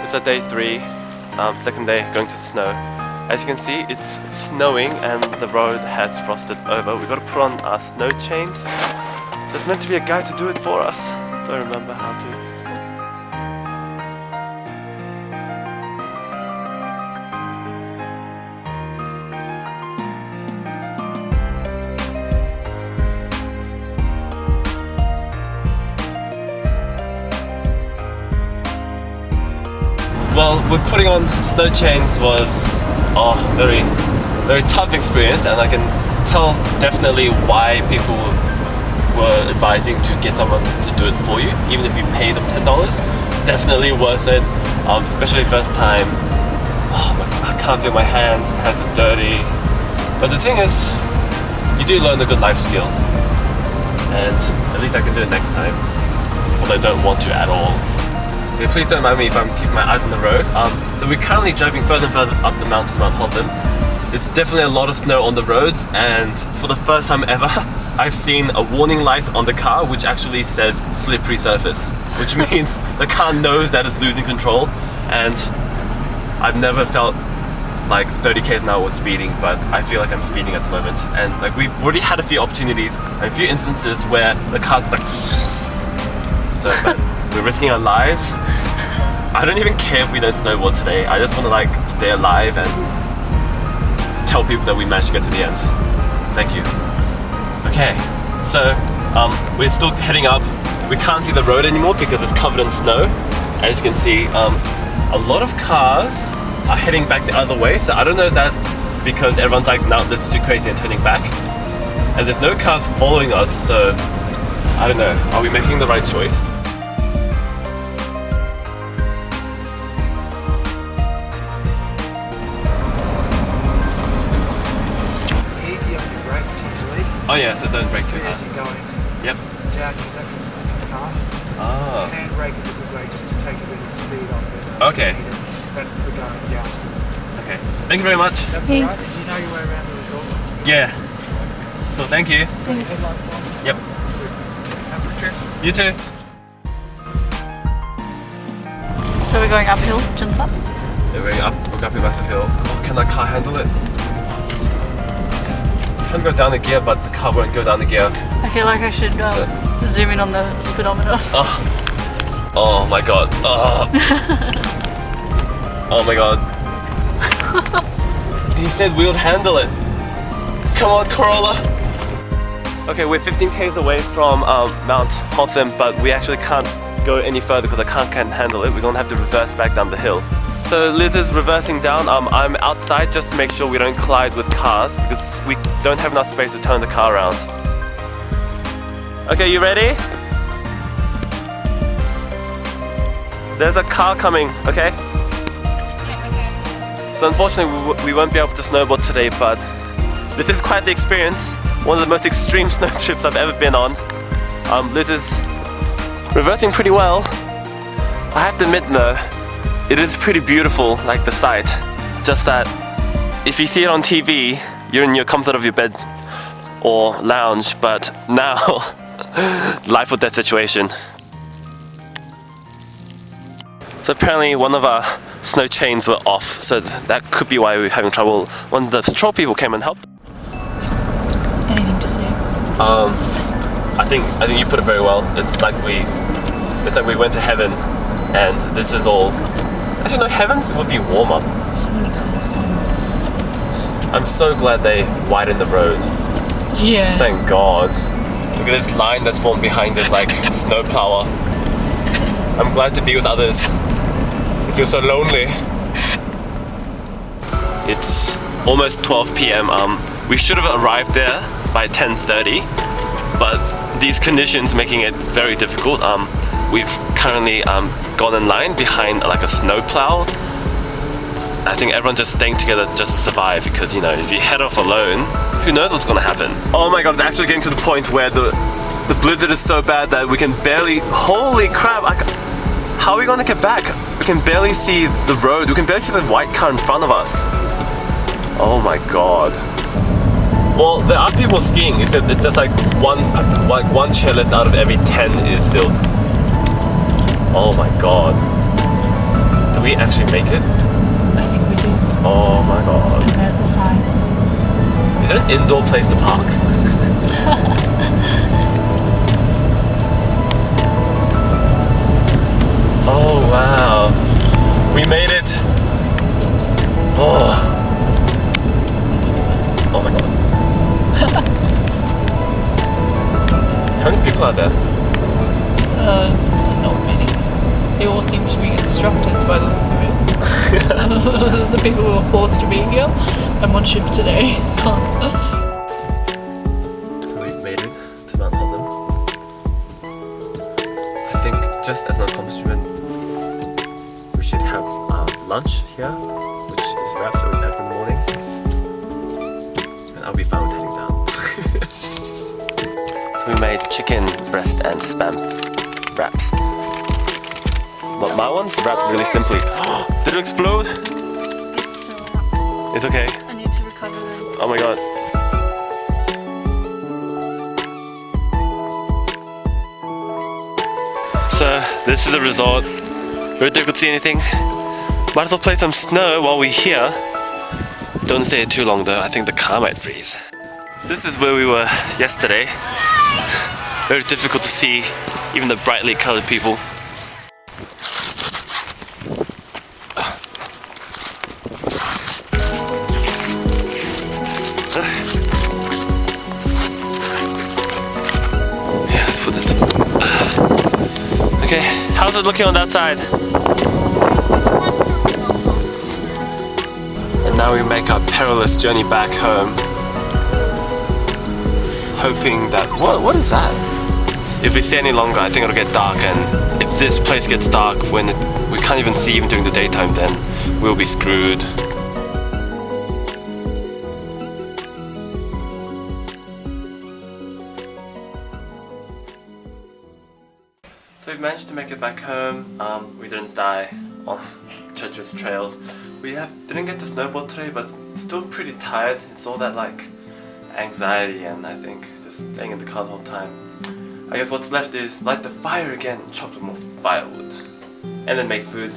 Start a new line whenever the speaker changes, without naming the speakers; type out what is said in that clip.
It's a day 3, second day going to the snow. As you can see, it's snowing and the road has frosted over. We've got to put on our snow chains. There's meant to be a guy to do it for us. Don't remember how to. Well, with putting on snow chains was a very tough experience, and I can tell definitely why people were advising to get someone to do it for you, even if you pay them $10. Definitely worth it, especially first time. Oh my God, I can't feel my hands are dirty. But the thing is, you do learn a good life skill, and at least I can do it next time, although I don't want to at all. Please don't mind me if I'm keeping my eyes on the road. So we're currently driving further and further up the mountain, Mount Hotham. It's definitely a lot of snow on the roads, and for the first time ever, I've seen a warning light on the car which actually says slippery surface, which means the car knows that it's losing control. And I've never felt like 30 km an hour was speeding, but I feel like I'm speeding at the moment. And like we've already had a few opportunities, a few instances where the car's like so bad. We're risking our lives. I don't even care if we don't snowboard today. I just want to like stay alive and tell people that we managed to get to the end. Thank you. Okay, so we're still heading up. We can't see the road anymore because it's covered in snow. As you can see, a lot of cars are heading back the other way. So I don't know if that's because everyone's like, no, this is too crazy and turning back. And there's no cars following us, so I don't know. Are we making the right choice? Oh yeah, so don't brake too hard.
As you're going
yep.
down, because that can slip in the car.
Ah.
Handbrake is a good way just to take a bit of speed off it.
Okay.
That's for going down.
Okay. Thank you very much.
That's alright. You know your way around the resort.
Yeah. Cool, thank you.
Thanks. Headlights on.
Yep.
Have a trip.
You too.
So we're going uphill, Jun-Sup?
Yeah, we're going up a massive hill. Oh, can that car handle it? I'm trying to go down the gear, but the car won't go down the gear.
I feel like I should zoom in on the speedometer.
Oh my God. Oh my God. He said we'll handle it. Come on, Corolla. Okay, we're 15 km away from Mount Hotham, but we actually can't go any further because the car can't handle it. We're gonna have to reverse back down the hill. So Liz is reversing down. I'm outside just to make sure we don't collide with cars because we don't have enough space to turn the car around. Okay, you ready? There's a car coming, okay? So unfortunately we won't be able to snowboard today, but this is quite the experience. One of the most extreme snow trips I've ever been on. Liz is reversing pretty well. I have to admit though, it is pretty beautiful, like the sight. Just that if you see it on TV, you're in your comfort of your bed or lounge, but now, life or death situation. So apparently one of our snow chains were off, so that could be why we were having trouble. One of the patrol people came and helped.
Anything to say?
I think you put it very well. It's like we went to heaven, and this is all. Actually, no, heaven would be warmer.
So many cars going.
I'm so glad they widened the road.
Yeah.
Thank God. Look at this line that's formed behind this like snowplower. I'm glad to be with others. I feel so lonely. It's almost 12 p.m. We should have arrived there by 10:30, but these conditions making it very difficult. We've currently gone in line behind like a snowplow. I think everyone's just staying together just to survive because, you know, if you head off alone, who knows what's gonna happen. Oh my God, it's actually getting to the point where the blizzard is so bad that we can barely, holy crap, how are we gonna get back? We can barely see the road, we can barely see the white car in front of us. Oh my God. Well, there are people skiing, it's just like one chairlift out of every 10 is filled. Oh my God. Do we actually make it?
I think we do.
Oh my god.
And there's a sign.
Is there an indoor place to park? Oh wow. We made it. Oh. Oh my god. How many people are there?
Not many. They all seem to be instructors by the look of it. The people who are forced to be here. I'm on shift today.
So we've made it to Mount Hotham. I think just as an accomplishment, we should have lunch here, which is wraps that we packed in the morning. And I'll be fine with heading down. So we made chicken breast and spam wraps. But my one's wrapped really simply. Did it explode?
It's filling up.
It's okay.
I need to recover them.
Oh my god. So this is the result. Very difficult to see anything. Might as well play some snow while we're here. Don't stay too long though, I think the car might freeze. This is where we were yesterday. Very difficult to see even the brightly colored people. Yes, for this. Okay, how's it looking on that side? And now we make our perilous journey back home. Hoping that... What is that? If we stay any longer, I think it'll get dark, and if this place gets dark when we can't even see even during the daytime, then we'll be screwed. So we've managed to make it back home. We didn't die on treacherous trails. We didn't get to snowboard today, but still pretty tired. It's all that like anxiety and I think just staying in the car the whole time. I guess what's left is light the fire again, chop some more firewood, and then make food.